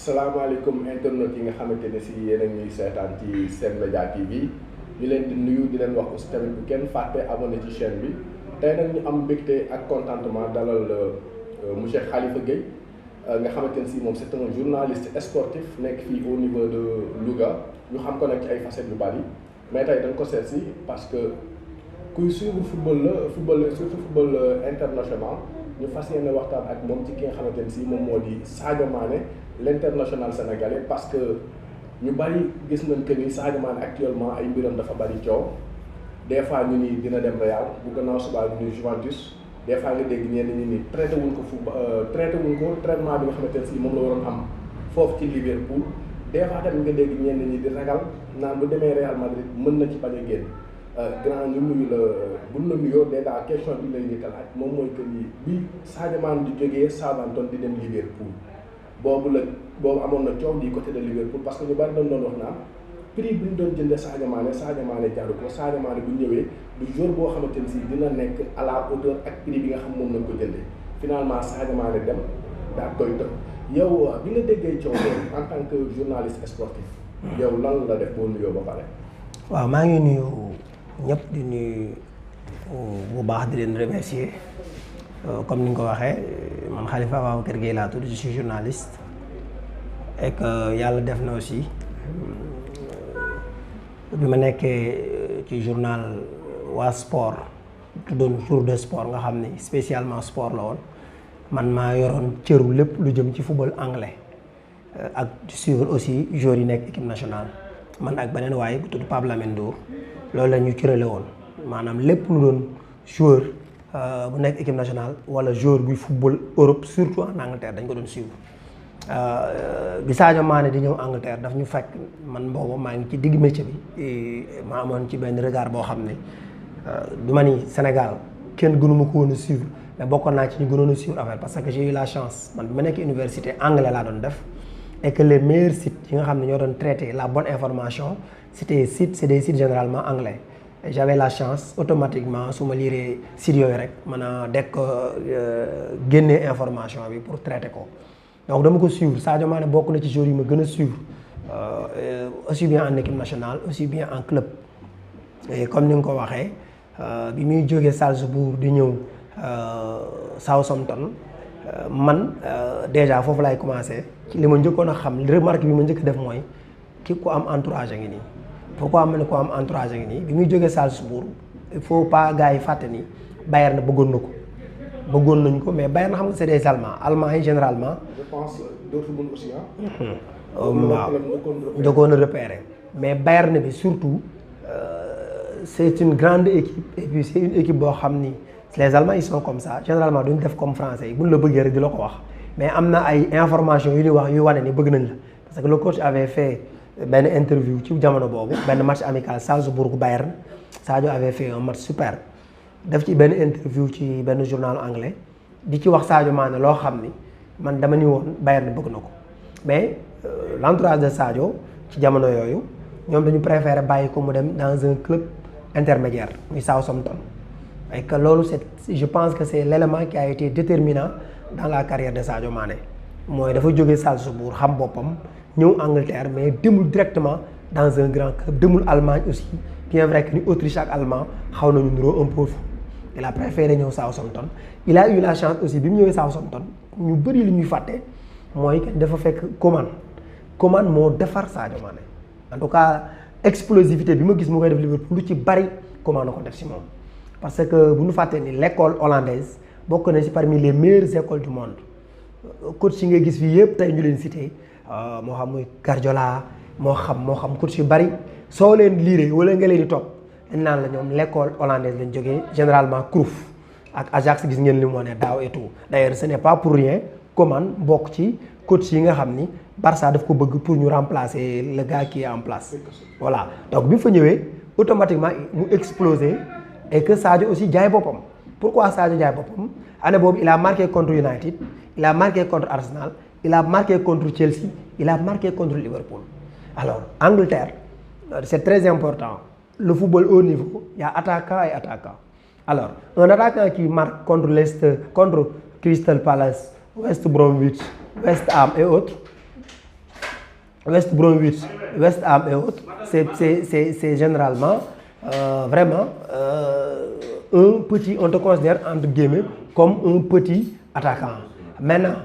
salaamaaleykum internet yi nga xamante ne si yéen a ñuy seetaan ci Sen Média TV ñu leen di nuyu di leen wax aussi tamit bu kenn fàtte abonné ci chaîne bi tey nag ñu am mbégte ak contentement dalal monsieur Khalifa Gueye nga xamante ne si moom c'est un journaliste sportif nekk fii au niveau de Louga ñu xam ko nag ci ay facettes yu bari mais tey dañ ko seet si parce que kuy suivre football surtout football international ñu fas yéene waxtaan ak moom ci ki nga xamante ne si moom moo di Sadio Mané l'international sénégalais parce que ñu bari gis nañ que ni Sadio Mané actuellement ay mbiram dafa bari coow des fois ñu ni dina dem Real bu gannaaw subaa ñu ni Juventus des fois nga dégg ñenn ñi ni traité wuñ ko traitement bi nga xamante ne si moom la waroon am foofu ci Liverpool des fois tamit nga dégg ñenn ñi di ragal naan bu demee Real Madrid mën na ci bañ a génn grand ñu nuyu la buñ la nuyoo déjà question bi lay njëkkal ak moom mooy que ni bi Sadio Mané di jógee Southampton di dem Liverpool boobu amoon na coow di côté de Liverpool parce que ñu bari dañ doon wax naan prix bi ñu doon jëndee Sadio Mané jaru ko Sadio Mané bu ñëwee du joueur boo xamante ne si dina nekk à la hauteur ak prix bi nga xam moom lañ ko jëndee finalement Sadio Mané dem daal koy tëb yow bi nga déggee coow loolu en tant que journaliste sportif yow lan la def boo nuyoo ba pare. waaw maa ngi nuyu ñëpp di nuyu bu baax di leen remercier comme ni nga ko waxee man Khalifa Ababacar Gueye laa tudd je suis journaliste et que yàlla def na aussi bi ma nekkee ci journal waa sport tuddoon jour de sport nga xam ni spécialement sport la woon man maa yoroon cëru lépp lu jëm ci football anglais ak suivre aussi joueurs yi nekk équipe nationale man ak beneen waaye bu tudd Pape Lamine Ndour loolu la ñu cërale woon maanaam lépp lu doon joueur bu nekk équipe nationale wala joueur buy football Europe surtout en Angleterre dañ ko doon suivre bi Sadio Mané di ñëw Angleterre daf ñu fekk man boobu maa ngi ci digg métier bi ma amoon ci benn regard boo xam ne du ma ni Sénégal kenn gënuma ko woon a suivre mais bokkoon naa ci ñu gënoon a suivre affaire parce que j'ai eu la chance man bi ma nekk université anglais laa doon def et que les meilleurs sites yi nga xam ne ñoo doon traiter la bonne information c'est des sites généralement anglais et j'avais la chance automatiquement su ma liiree sites yooyu rek mën a dekk génnee information bi pour traiter ko donc dama ko suivre Sadio Mané bokk na ci joueurs yi ma gën a suivre aussi bien en équipe nationale aussi bien en club et comme ni nga ko waxee bi muy jógee Salzbourg di ñëw Southampton man déjà foofu laay commencé ci li ma njëkkoon a xam remarque bi ma njëkk a def mooy ki ku am entourage a ngi nii pourquoi ma ne ko am entourage a ngi nii bi muy jógee Salzbourg il faut pas gars yi fàtte ni Bayern bëggoon na ko bëggoon nañ ko mais Bayern xam nga c'est des Allemands yi généralement. je pense Dortmund aussi waaw njëkkoon a repérer mais Bayern bi surtout c'est une grande équipe et puis c'est une équipe boo xam ni les Allemands ils sont comme ça généralement duñ def comme français yi buñ la bëggee rek di la ko wax mais am na ay informations yu ñuy wax yu wane ni bëgg nañ la parce que le coach avait fait benn interview ci jamono boobu benn match amical Salzbourg Bayern Sadio avait fait un match super def ci benn interview ci benn journal anglais di ci wax Sadio Mané loo xam ni man dama ni woon Bayern bëgg na ko mais l'entourage de Sadio ci jamono yooyu ñoom dañu préférer bàyyi ko mu dem dans un club intermédiaire muy Southampton et que loolu je pense que c'est l'élément qui a été déterminant dans la carrière de Sadio Mané mooy dafa jógee Salzbourg xam boppam ñëw Angleterre mais demul directement dans un grand club demul Allemagne aussi bien vrai que ni Autriche ak allemand xaw nañu niroo un peu il a préféré ñëw Southampton il a eu la chance aussi bi mu ñëwee Southampton ñu bëri li ñuy fàtte mooy que dafa fekk Coman moo defar Sadio Mané en tout cas explosivité bi ma gis mu koy def Liverpool lu ci bari Coman na ko def si moom parce que bu ñu fàttee ni l'école hollandaise bokk na ci parmi les meilleures écoles du monde coach yi nga gis fii yëpp tey ñu leen cité moo xam muy Guardiola moo xam coach yu bari soo leen liiree wala nga leen di topp dañ naan la ñoom l'école hollandaise lañ jógee généralement Cruyff ak Ajax gis ngeen li mu wane daaw et tout d'ailleurs ce n'est pas pour rien Coman bokk ci coach yi nga xam ni Barça daf ko bëgg pour ñu remplacer le gars qui est en place voilà donc bi mu fa ñëwee automatiquement mu explosé et que Sadio aussi jaay boppam pourquoi Sadio jaay boppam année boobu il a marqué contre United il a marqué contre Arsenal il a marqué contre Chelsea il a marqué contre Liverpool alors Angleterre c'est très important le football haut niveau il y a attaquant et attaquant alors un attaquant qui marque contre Leicester contre Crystal Palace West Bromwich West Ham et autres West Bromwich, West Ham et autres, c'est généralement vraiment un petit, on te considère entre guillemets comme un petit attaquant. Maintenant,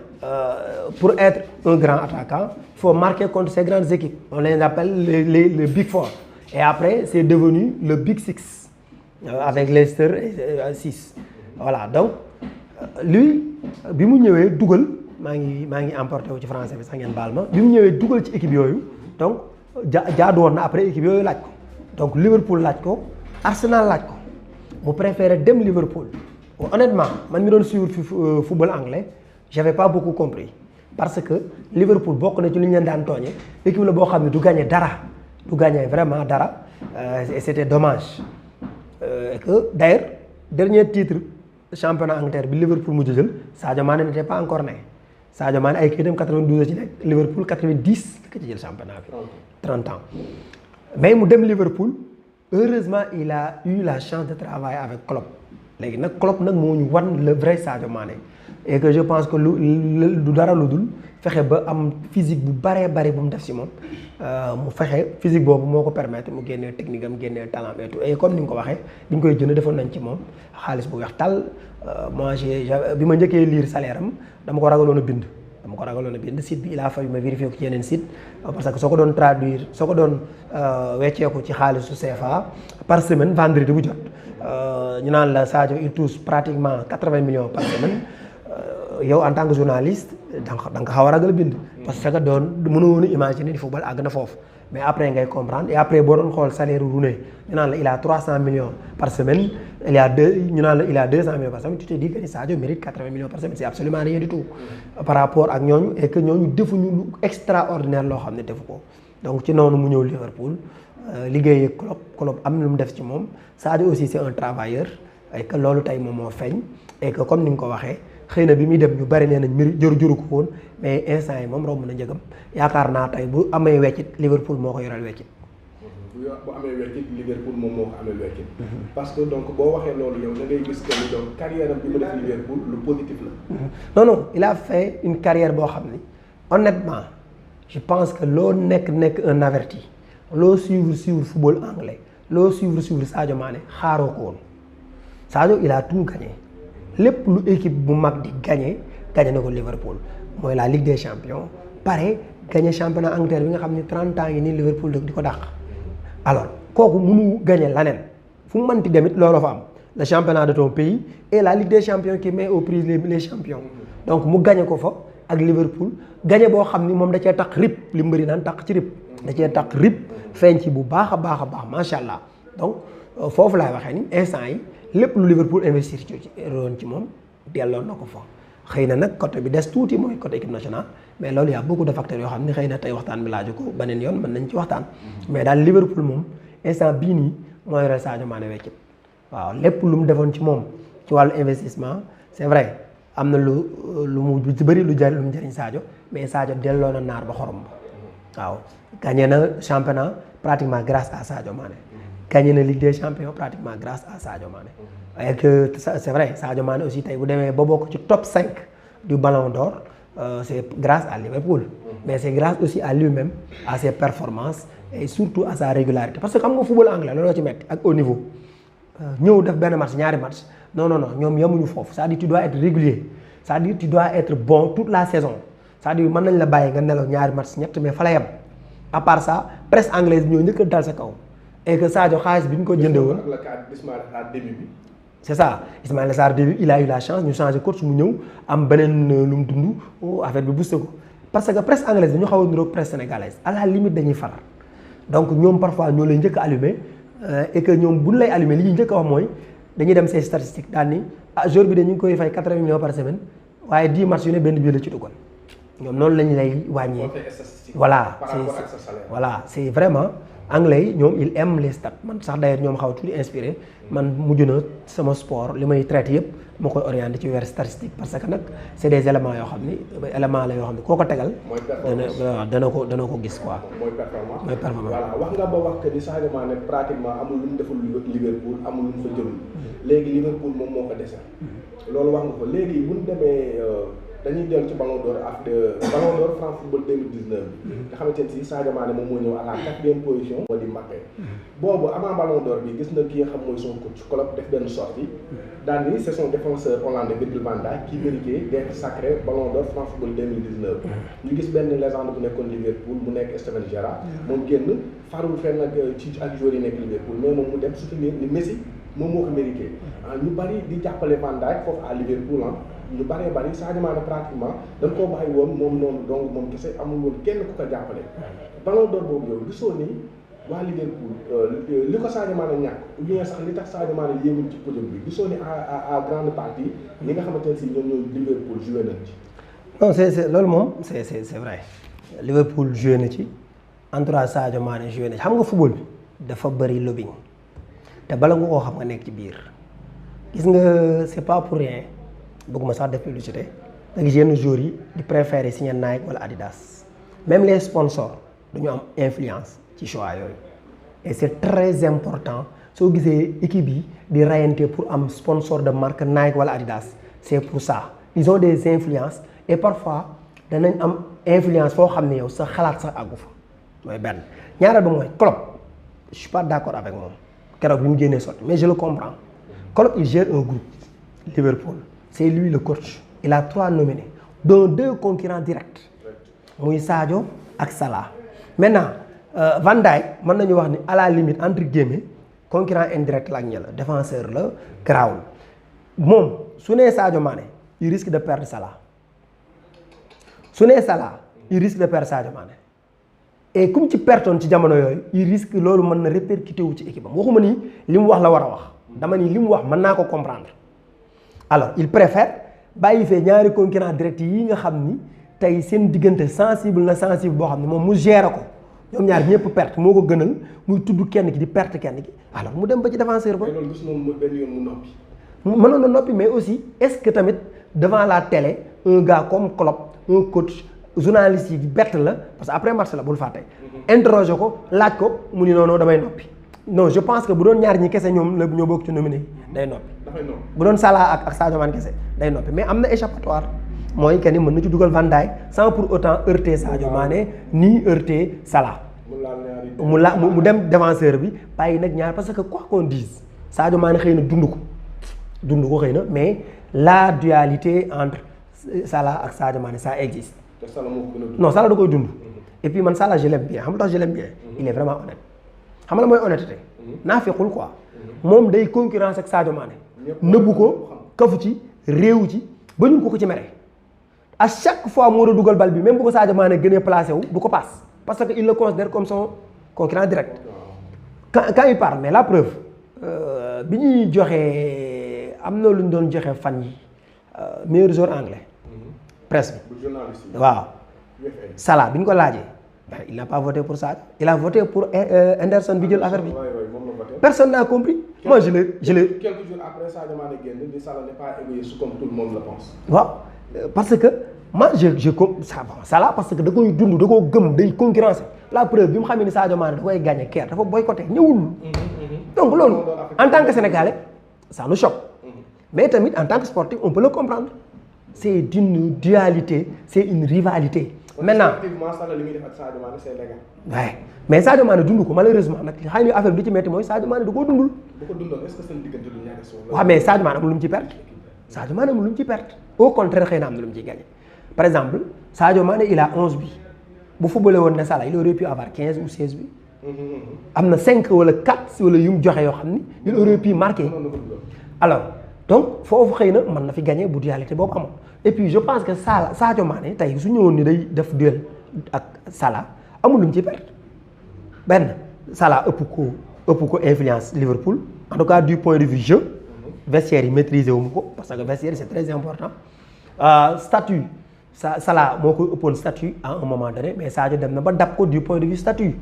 pour être un grand attaquant, il faut marquer contre ces grandes équipes. On les appelle les Big Four. Et après, c'est devenu le Big Six, avec Leicester 6. Voilà, donc, lui, bi mu ñëwee dugal maa ngi emporté wu ci français bi sax ngeen baal ma bi mu ñëwee dugal ci équipe yooyu donc jaadu woon na après équipe yooyu laaj ko donc Liverpool laaj ko Arsenal laaj ko mu préféré dem Liverpool. Honnêtement man mi doon suivre football anglais j'avais pas beaucoup compris parce que Liverpool bokk na ci li ñu leen daan tooñe équipe la boo xam ne du gagné dara du gagné vraiment dara et c'était dommage et que d'ailleurs dernier titre championnat Angleterre bi Liverpool mu jël Sadio Mané n'était pas encore né Sadio Mané ay kayitam 92 ci nekk Liverpool 90 la ko ci jël championnat bi 30 ans mais mu dem Liverpool heureusement il a eu la chance de travailler avec Klopp léegi nag Klopp nag moo ñu wan le vrai Sadio Mané et que je pense que lu dara lu dul fexe ba am physique bu baree bari bu mu def si moom mu fexe physique boobu moo ko permettre mu génnee technique am génnee talent et tout et comme ni nga ko waxee bi ñu koy jënd defoon nañ ci moom xaalis bu weex tàll moi bi ma njëkkee lire salaire am dama ko ragaloon a bind site bi il a fallu ma vérifier ko ci yeneen site parce que soo ko doon traduire soo ko doon wecceeku ci xaalisu CFA par semaine vendredi bu jot ñu naan la Sadio il touche pratiquement 80 millions par semaine yow en tant que journaliste da nga xaw a ragal bind parce que mënoo woon a imaginer ni football àgg na foofu mais après ngay comprendre et après boo doon xool salaire Rooney ñu naan la il a 300 millions par semaine il a 200 millions par semaine tu te dis que Sadio mérite 80 millions par semaine c'est absolument rien du tout par rapport ak ñooñu et que ñooñu defuñu lu extraordinaire loo xam ne defu ko donc ci noonu mu ñëw Liverpool liggéey ak Klopp am lu mu def ci moom Sadio aussi c'est un travailleur et que loolu tey moom moo feeñ et que comme ni nga ko waxee xëy na bi muy dem ñu bari nee nañ jëru ko woon mais instant yi moom romb na njëgam yaakaar naa tey bu amee weccit Liverpool moo ko yoral weccit. bu amee weccit Liverpool moom moo ko amee weccit. parce que donc boo waxee loolu yow da ngay gis que ni donc carrière am bi mu def Liverpool lu positif la. non il a fait une carrière boo xam ni honnêtement je pense que loo nekk un averti loo suivre football anglais loo suivre Sadio Mané xaaroo ko woon Sadio il a tout gagné. lépp lu équipe bu mag di gagné na ko Liverpool mooy la Ligue des Champions pare gagné championnat Angleterre bi nga xam ne 30 ans yi nii Liverpool di ko dàq. alors kooku mënu gagné laneen fu mu mënti demit looloo fa am le championnat de ton pays et la Ligue des Champions qui met aux prises les champions donc mu gagné ko fa ak Liverpool gagné boo xam ni moom da cee tax rip li mbëri naan tax ci rip da cee tax rip feeñ ci bu baax a baax macha allah donc foofu laay waxee ni instant yi. lépp lu Liverpool investir ci moom delloo na ko fa xëy na nag côté bi des tuuti mooy côté équipe nationale mais loolu y a beaucoup de facteurs yoo xam ne xëy na tey waxtaan bi laaju ko beneen yoon mën nañ ci waxtaan mais daal Liverpool moom instant bii nii mooy yore Sadio Mané weccit waaw lépp lu mu defoon ci moom ci wàllu investissement c'est vrai am na lu mu ci bëri lu mu jëriñ Sadio mais Sadio delloo na naar ba xorom ba waaw gagné na championnat pratiquement grâce à Sadio Mané gagné na Ligue des Champions pratiquement grâce à Sadio Mané et que c'est vrai Sadio Mané aussi tey bu demee ba bokk ci top 5 du Ballon d'Or c'est grâce à Liverpool mais c'est grâce aussi à lui-même à ses performances et surtout à sa régularité parce que xam nga football anglais looloo ci metti ak au niveau ñëw def benn match ñaari match non ñoom yemuñu foofu c'est-à-dire tu dois être régulier c'est-à-dire tu dois être bon toute la saison c'est-à-dire mën nañ la bàyyi nga nelaw ñaari match ñett mais fa la yem à part ça presse anglaise bi ñoo njëkk a dal sa kaw et que Sadio xaalis bi ñu ko jëndee woon. c'est ça Ismaïla Sarr début il a eu la chance ñu changer coach mu ñëw am beneen lu mu dund affaire bi boosté ko parce que presse anglaise bi ñu xaw a niroog presse sénégalaise à la limite dañuy far donc ñoom parfois ñoo lay njëkk a allumé et que ñoom bu ñu lay allumé li ñuy njëkk a wax mooy dañuy dem say statistiques daal ni jour bi de ñu ngi koy fay 80 millions par semaine waaye 10 matchs yu ne benn bii la ci dugal ñoom noonu lañu lay wàññee. voilà c'est vraiment. anglais yi ñoom ils aiment les stats man sax d'ailleurs ñoom xaw tuuti inspiré man mujj na sama sport li may traité yëpp moo koy orienté ci weer statistique parce que nag c'est des éléments yoo xam ni éléments la yoo xam ni koo ko tegal. dana ko gis quoi. mooy performance voilà wax nga ba wax que ni Sadio Mané pratiquement amul lu mu deful Liverpool amul lu mu fa jëlul léegi Liverpool moom moo ko dese loolu wax nga ko léegi bu ñu demee dañuy dellu ci Ballon d'Or ak Ballon d'Or France Football 2019 bi nga xamante ne si Sadio Mané moom moo ñëw à la 4e position moo di Mbappé boobu avant Ballon d'Or bi gis na ki nga xam mooy son coach Klopp def benn sortie daal ni c'est son défenseur hollandais Virgil van Dijk qui méritait d'être sacré Ballon d'Or France Football 2019 ñu gis benn légende bu nekkoon Liverpool mu nekk Steven Gerrard moom génn farul fenn ak ci ak joueurs yi nekk Liverpool mais moom mu dem soutenir ni Messi moom moo ko mérité ñu bari di jàppale Van Dijk foofu à Liverpool ñu bëree bëri Sadio Mané pratiquement dañ koo bàyyi woon moom noonu donc moom kese amul woon kenn ku ko jàppale. Ballon d'Or boobu yow gisoo ni waa Liverpool li ko Sadio Mané ñàkk ou bien sax li tax Sadio Mané yéegul ci podium bi gisoo ni à grande partie ñi nga xamante ne si ñoom ñooy Liverpool joué nañ ci. non c'est loolu moom c'est vrai Liverpool joué na ci entourage Sadio Mané joué na ci xam nga football bi dafa bëri lobbying te bala nga koo xam nga nekk ci biir gis nga c'est pas pour rien. bëgguma sax def publicité da gis yenn joueurs yi di préférer signer Nike wala Adidas même les sponsors dañu am influence ci choix yooyu et c'est très important soo gisee équipe yi di rayante pour am sponsor de marque Nike wala Adidas c'est pour ça ils ont des influences et parfois danañ am influence foo xam ne yow sa xalaat sax àggu fa mooy benn ñaareel ba mooy Klopp je suis pas d'accord avec moom keroog bi mu génnee sotti mais je le comprends Klopp il gère un groupe Liverpool c'est lui le coach il a 3 nominés dont 2 concurrents directs muy Sadio ak Salah maintenant Van Dijk mën nañu wax ni à la limite entre guillemets concurrent indirect la ak ña la défenseur la garaawul moom su nee Sadio Mané il risque de perdre Salah su nee Salah il risque de perdre Sadio Mané et comme ci pertoon ci jamono yooyu il risque loolu mën na répercuté wu ci équipe am waxuma ni li mu wax la war a wax dama ni li mu wax mën naa ko comprendre alors il préfère bàyyi fee ñaari concurrent direct yi nga xam ni tey seen diggante sensible na sensible boo xam ne moom mu gérer ko ñoom ñaar ñëpp perte moo ko gënal muy tudd kenn ki di perte kenn ki alors mu dem ba ci défenseur ba. mais loolu gis moom benn yoon mu noppi. mënoon na noppi mais aussi est-ce que tamit devant la télé un gars comme Klopp un coach journaliste yi bett la parce que après match la bul fàtte. interroger ko laaj ko mu ni non damay noppi. non je pense que bu doon ñaar ñi kese ñoom la ñoo bokk ci nominé day noppi. bu doon Salah ak Sadio Mané kese day noppi mais am na échappatoire mooy que ni mën na ci dugal Van Dijk sans pour autant heurter Sadio Mané ni heurter Salah. mu dem défenseur bi bàyyi nag ñaar parce que quoi qu'on dise Sadio Mané xëy na dund ko xëy na mais la dualité entre Salah ak Sadio Mané ça existe. non Salah da koy dund. et puis man Salah je l'aime bien xam nga tax je l'aime bien. il est vraiment honnête. xam nga mooy honnêteté naa fekkul quoi moom day concurrence ak Sadio Mané nëbbu ko kafu ci réewu ci ba ñu ko ci mere à chaque fois moo war a dugal bal bi même bu ko Sadio Mané gënee placé wu du ko passe parce que il le considère comme son concurrent direct quand il parle mais la preuve bi ñuy joxee am na lu ñu doon joxe fan yi meilleur joueur anglais presse bi waaw Salah bi ñu ko laajee il n'a pas voté pour ça il a voté pour Henderson bi jël affaire bi personne n'a compris moi je l'ai quelques jours après Sadio Mané génn ni Salah n'est pas égoïste comme tout le monde le pense. waaw parce que moi je comme Salah parce que da koy dund da koo gëm day concurrence la preuve bi mu xam ne Sadio Mané da koy gagné keer dafa boycotté ñëwul. donc loolu en tant que Sénégalais ça nous choque mais tamit en tant que sportif on peut le comprendre c'est une dualité c'est une rivalité. maintenant waaye mais Sadio Mané dund ko malheureusement nag xëy na affaire bi ci metti mooy Sadio Mané da koo dundul. bu ko dundoon est-ce que seen diggante du ñàkk waaw mais Sadio Mané amul lu mu ci perte Sadio Mané amul lu mu ci perte au contraire xëy na am na lu mu ciy gagné par exemple Sadio Mané il a 11 bi bu footballé woon ne Salah il aurait pu avoir 15 ou 16 bi am na 5 wala 4 wala yu mu joxe yoo xam ni il aurait pu marquer alors donc foofu xëy na mën na fi gagné bu dualité boobu amoon et puis je pense que Sadio Mané tey su ñëwoon ni day def duel ak Salah amul lu mu ci perte benn Salah ëpp ko influence Liverpool en tout cas du point de vue jeu vestiaire yi maîtriser wu mu ko parce que vestiaire c'est très important statut Salah moo ko ëppoon statut à un moment donné mais Sadio dem na ba dab ko du point de vue statut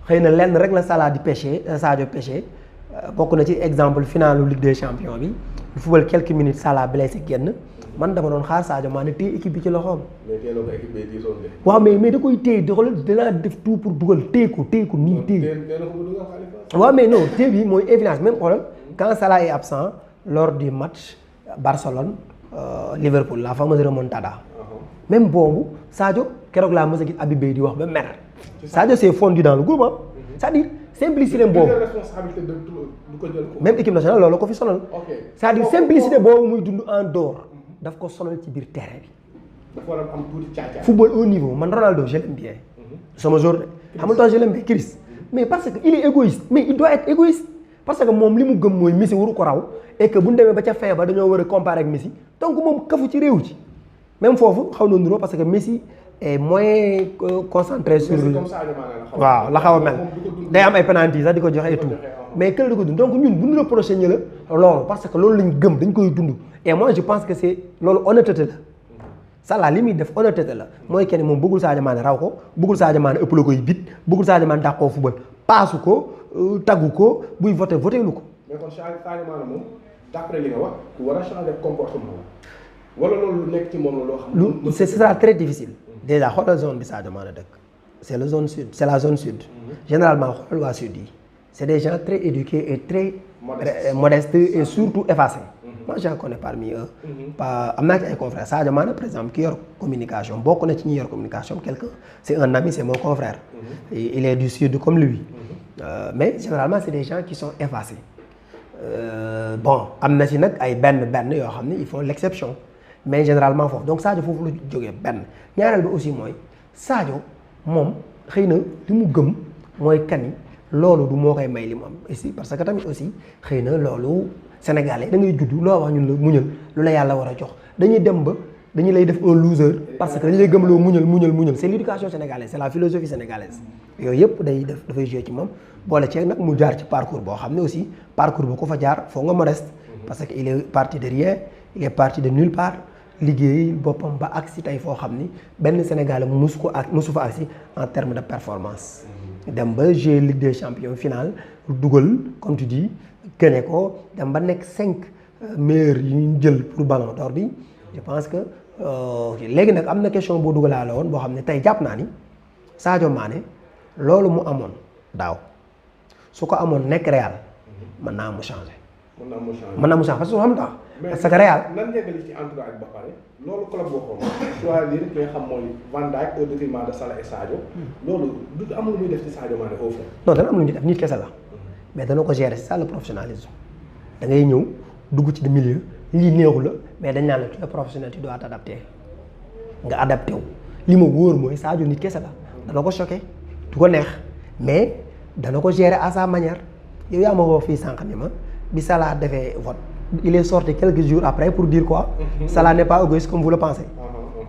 xëy na lenn rek la Salah di pêché Sadio pêché bokk na ci exemple finalu Ligue des Champions bi bu football quelques minutes Salah blessé génn man dama doon xaar Sadio Mané téye équipe bi ci loxoom. waaw mais da koy téye dinaa def tout pour dugal téye ko nii téye. waaw mais non téye bi mooy évidence même xoolal quand Salah est absent lors du match Barcelone Liverpool la fameuse remontada. Même boobu Sadio keroog laa mës a gis Habib Beye di wax ba mer. Sadio s'est fondu dans le groupe c'est-à-dire simplicité boobu. Même équipe nationale loolu ko fi sonal. c'est-à-dire simplicité boobu muy dund en dehors daf ko sonal ci biir terrain bi. dafa war a am tuuti caacaay. Football au niveau man Ronaldo je l'aime bien. sama joueur de xamul tax je l'aime bien Chris. mais parce que il est égoïste mais il doit être égoïste parce que moom li mu gëm mooy Messi waru ko raw et que bu ñu demee ba ca fin ba dañoo war a comparer ak Messi donc moom kafu ci réew ci même foofu xaw na nuroo parce que Messi est moins concentré sur. waaw la xaw a mel day am ay penalty sax di ko joxe et tout mais kële di ko dund donc ñun bu ñu reproché ñu la loolu parce que loolu lañ gëm dañ koy dund et moi je pense que c'est loolu honnêteté la. ça la li muy def honnêteté la mooy kenn moom bëggul Sadio Mané raw ko bëggul Sadio Mané ëpp la koy bit bëggul Sadio Mané dàq koo football paasu ko taggu ko buy voté lu ko. mais kon Sadio Mané moom d'après li nga wax ku war a changer comportement la wala loolu lu nekk ci moom la loo xam. ce sera très difficile. déjà xoolal zone bi Sadio Mané dëkk c'est la zone sud c'est la zone sud. généralement xoolal waa sud yi c'est des gens très éduqués et très modestes et surtout effacés. moi j'en connais parmi eux. am naa ci ay confrères Sadio Mané par exemple ki yor communication bokk na ci ñi yor communication quelqu'un c'est un ami c'est mon confrère. il est du sud comme lui. mais généralement c'est des gens qui sont effacés. bon am na ci nag ay benn yoo xam ne ils font l'exception mais généralement foofu donc Sadio foofu la jógee benn ñaareel bi aussi mooy Sadio moom xëy na li mu gëm mooy kani loolu du moo koy may li mu am ici parce que tamit aussi xëy na loolu. Sénégalais da ngay juddu loo wax ñun la muñal lu la yàlla war a jox dañuy dem ba dañu lay def un loser parce que dañu lay gëm loo muñal c'est l'éducation sénégalaise c'est la philosophie sénégalaise yooyu yëpp dafay jouer ci moom boole ceeg nag mu jaar ci parcours boo xam ne aussi parcours bu ko fa jaar foo nga modeste parce que il est parti de rien il est parti de nulle part liggéey boppam ba agsi tey foo xam ni benn Sénégalais musu fa agsi en termes de performance dem ba jouer Ligue des champions finale dugal comme tu dis gagné ko dem ba nekk 5 meilleurs yi ñu jël pour ballon d'or bi je pense que léegi nag am na question boo dugalaale woon boo xam ne tey jàpp naa ni Sadio Mané loolu mu amoon daaw su ko amoon nekk Real mën naa mu changer. mën naa mu changer parce que xam nga parce que Real. nan yeggali ci entourage ba pare loolu club boo xam choisir ki nga xam mooy Van Dijk au détriment de Salah et Sadio. loolu du amul muy def ci Sadio Mané au fond. non dana am lu ñu def nit kese la. mais dana ko gérer c'est ça le professionnalisme da ngay ñëw dugg ci milieu lii neexu la mais dañ naan la tu es professionnel tu dois t'adapter nga adapté wu li ma wóor mooy Sadio nit kese la dana ko choqué du ko neex mais dana ko gérer à sa manière yow yaa ma woo fii sànq ni ma bi Salah defee vote il est sorti quelques jours après pour dire quoi Salah n'est pas égoïste comme vous le pensez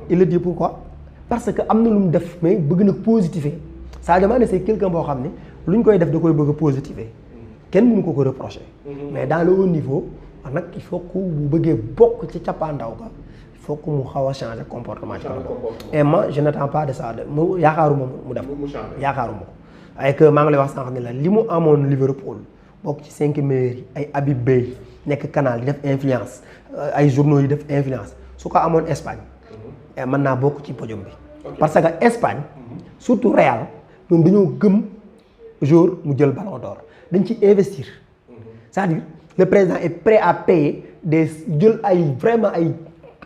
il le dit pourquoi parce que am na lu mu def mais bëgg na positiver Sadio Mané c'est quelqu'un boo xam ne lu ñu koy def da koy bëgg a positiver kenn mënu ko reprocher. mais dans le haut niveau nag il faut que bu bëggee bokk ci cappaandaw ga il faut que mu xaw a changer comportement ci et moi je n'attends pas de ça mu yaakaaruma mu def yaakaaruma ko ay que maa ngi lay wax sànq ne la li mu amoon Liverpool bokk ci 5 meilleurs yi ay Habib Beye nekk canal di def influence ay journaux yi def influence su ko amoon Espagne mën naa bokk ci podium bi parce que Espagne surtout Real ñoom dañoo gëm jour mu jël ballon d'or dañ ci investir c'est-à-dire le président est prêt à payer des jël ay vraiment ay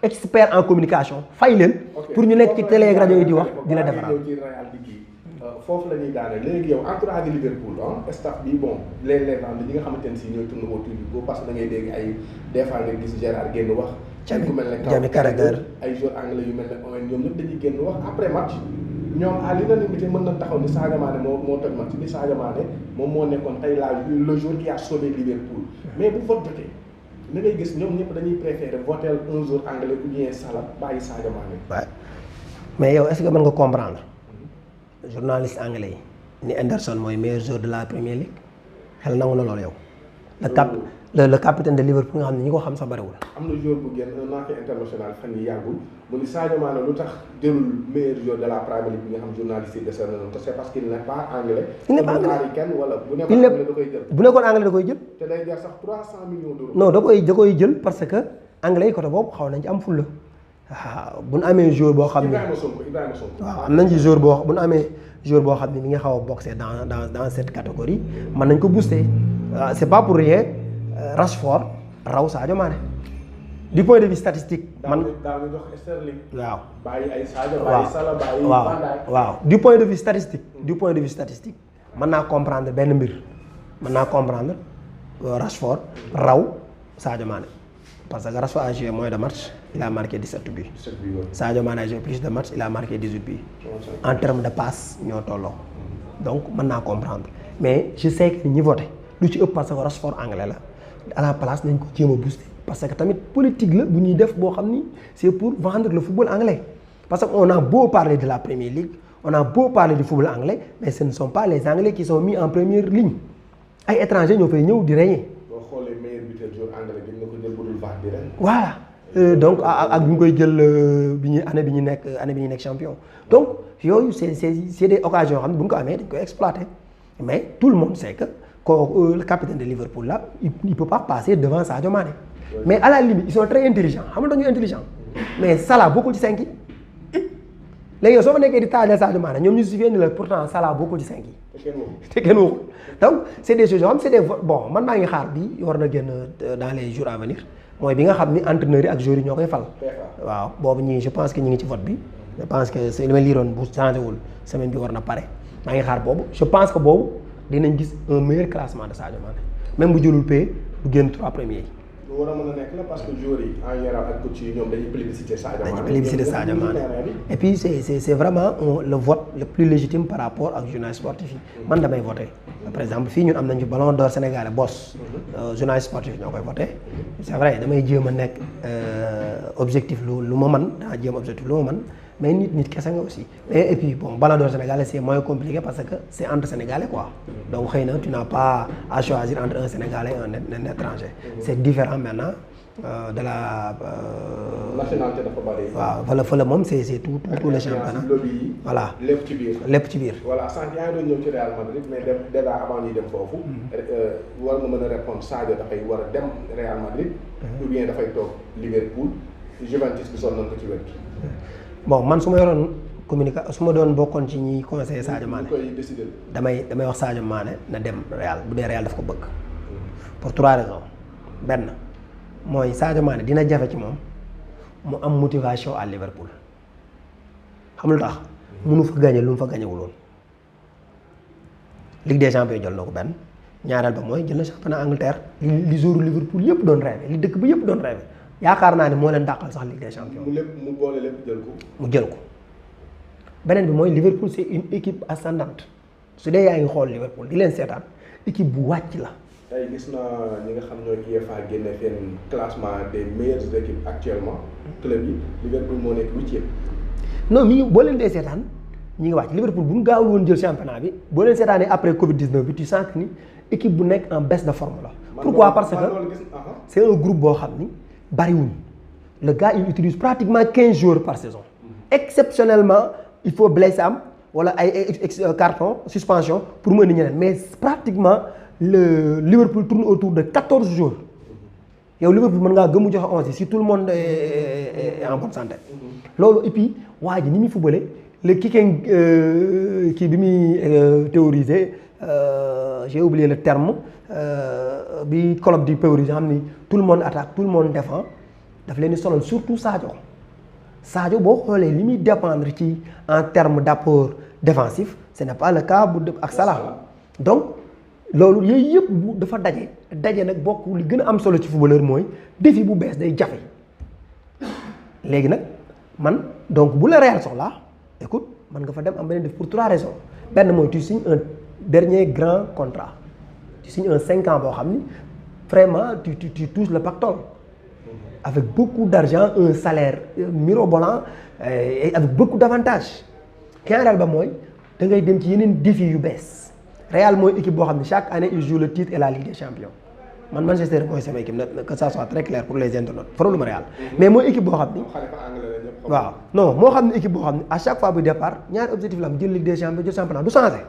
experts en communication fay leen pour ñu nekk ci télé ak rajo yi di wax di la defaral foofu la ñuy daane léegi yow entourage Liverpool staff bi bon les légendes yi nga xamante ne si ñooy tourné autour du pot parce que da ngay dégg ay des fois nga gis Gérard génn wax ku mel ne Jamie Carragher ay joueurs anglais yu mel ne Owen ñoom ñëpp dañuy génn wax après match ñoom à l'unanimité mën na taxaw ni Sadio Mané moo toj match ni Sadio Mané moom moo nekkoon tey le jour qui a sauvé Liverpool mais bu vote jotee da ngay gis ñoom ñëpp dañuy préférer voter un jour anglais ou bien Salah bàyyi Sadio Mané. waaw mais yow est-ce que mën nga comprendre journaliste anglais yi ni Henderson mooy meilleur joueur de la Premier League xel nangu na loolu yow. le capitaine de Liverpool nga xam ne ñi ko xam sax bariwul. am na joueur bu génn un ancien international fan yi yàggul mu ni Sadio Mané lu tax jëlul meilleur joueur de la Premier League bi nga xam journaliste yi décerné nañu ko c'est parce qu'il n'est pas anglais. il n'est pas anglais américain wala bu nekkoon anglais da koy jël. bu nekkoon anglais da koy jël. te day jar sax 300 millions d'euros. non da koy jël parce que anglais yi côté boobu xaw nañ ci am fulla waaw bu ñu amee joueur boo xam ne Ibrahima Sonko waaw am nañ ci joueur boo bu ñu amee joueur boo xam ne mi nga xaw a boxé dans cette catégorie mën nañ ko booster c'est pas pour rien Rashford raw Sadio Mané du point de vue statistique. man daaw ñu jox Sterling. waaw bàyyi ay Sadio bàyyi Salah bàyyi Van Dijk. waaw du point de vue statistique. du point de vue statistique mën naa comprendre benn mbir mën naa comprendre Rashford raw Sadio Mané parce que Rashford a joué moins de matchs il a marqué 17 buts. Sadio Mané a joué plus de matchs il a marqué 18 buts. en termes de passes ñoo tolloo. donc mën naa comprendre mais je sais que ñi voté lu ci ëpp parce que Rashford anglais la à la place nañ ko jéem a booster parce que tamit politique la bu ñuy def boo xam ni c'est pour vendre le football anglais parce que on a beau parler de la Premier League on a beau parler du football anglais mais ce ne sont pas les Anglais qui sont mis en première ligne ay étrangers ñoo fay ñëw di régner. boo xoolee meilleur buteur joueur anglais dañ na ko jël budul vaar bi ren. voilà donc ak bu ñu koy jël bi ñu année bi ñu nekk champion donc yooyu c'est des occasions yoo xam ne bu ñu ko amee dañ koy exploiter mais tout le monde sait que le capitaine de Liverpool là il peut pas passer devant Sadio Mané. mais à la limite ils sont très intelligents xam nga dañu intelligent mais Salah bokkul ci 5 yi léegi yow soo fa nekkee di taajal Sadio Mané ñoom ñu justifié ni la pourtant Salah bokkul ci 5 yi. te kenn waxul donc c'est des choses yoo xam c'est des bon man maa ngi xaar bi war na génn dans les jours à venir mooy bi nga xam ni entraîneurs yi ak joueurs yi ñoo koy fal. waaw boobu ñii je pense que ñu ngi ci vote bi. je pense que li ma liiroon bu changé wul semaine bi war na pare maa ngi xaar boobu je pense que boobu dinañ gis un meilleur classement de Sadio Mané même bu jëlul paie du génn 3 premiers yi. lu war a mën a nekk la parce que joueurs yi en général ak coach yi ñoom dañuy plébisciter Sadio Mané. dañuy plébisciter Sadio Mané et puis c'est vraiment le vote le plus légitime par rapport ak journaliste sportif yi. man damay voter par exemple fii ñun am nañu ballon d'or sénégalais boss. journaliste sportif ñoo koy voter c'est vrai damay jéem a nekk objectif lu ma mën daa jéem objectif lu ma mën mais nit kese nga aussi. et puis bon ballon d'or sénégalais c'est moins compliqué parce que c'est entre sénégalais quoi. donc xëy na tu n'as pas à choisir entre un sénégalais et un étranger. c'est différent maintenant de la. nationalité dafa bari. waaw fële moom c'est tout le championnat. voilà lépp ci biir. lépp ci biir. voilà sànq yaa ngi doon ñëw ci Real Madrid mais déjà avant ñuy dem foofu. war nga mën a répondre Sadio dafay war a dem Real Madrid. ou bien dafay toog Liverpool Juventus bi sonn nañ ko ci wet gi. bon man su ma yoroon su ma doon bokkoon ci ñi conseiller Sadio Mané damay wax Sadio Mané na dem Real bu dee Real daf ko bëgg. pour 3 raisons benn mooy Sadio Mané dina jafe ci moom mu am motivation à Liverpool xam lu tax mënu fa gagner lu mu fa gagnewuloon Ligue des Champions jël na ko benn ñaareel ba mooy jël na championnat Angleterre li joueur Liverpool yëpp doon rêvé li dëkk ba yëpp doon rêvé yaakaar naa ne moo leen dàqal sax Ligue des Champions. mu boole lépp jël ko. mu jël ko beneen bi mooy Liverpool c'est une équipe ascendante su dee yaa ngi xool Liverpool di leen seetaan équipe bu wàcc la. tey gis naa ñi nga xam ñooy UEFA génne seen classement des meilleures équipes actuellement club yi Liverpool moo nekk 8e. non mi boo leen dee seetaan ñi ngi wàcc Liverpool bu ñu gaawul woon jël championnat bi boo leen seetaanee après Covid 19 bi tu sens que ni équipe bu nekk en baisse de forme la. pourquoi parce que c'est un groupe boo xam ni bariwuñ le gars il utilise pratiquement 15 joueurs par saison. exceptionnellement il faut blesser am wala ay carton suspension pour mën a ñeneen mais pratiquement. le Liverpool tourne autour de 14 jours yow Liverpool mën ngaa gëmu joxe 11 si tout le monde est en bonne santé. loolu et puis waa ji ni muy footballé le kicking kii bi muy théorisé j'ai oublié le terme bi Klopp di théorisé xam ni tout le monde attaque tout le monde défend daf leen di sonal surtout Sadio boo xoolee li muy dépendre ci en terme d'apport défensif ce n'est pas le cas bu ak Salah donc. loolu yooyu yëpp bu dafa daje nag bokk li gën a am solo ci footballeur mooy défi bu bees day jafe léegi nag man donc bu la Real soxlaa écoute man nga fa dem am beneen def pour 3 raisons benn mooy tu signes un dernier grand contrat tu signes un 5 ans boo xam ni vraiment tu touches le pactole avec beaucoup d'argent un salaire mirobolant et avec beaucoup d'avantages ñaareel ba mooy da ngay dem ci yeneen défi yu bees. Real mooy équipe boo xam ne chaque année il joue le titre et la Ligue des Champions man Manchester mooy sama équipe que ça soit très clair pour les internautes problème Real mais mooy équipe boo xam ni waaw non moo xam ne équipe boo xam ne à chaque fois bu départ ñaari objectif la am jël Ligue des Champions jël championnat du changé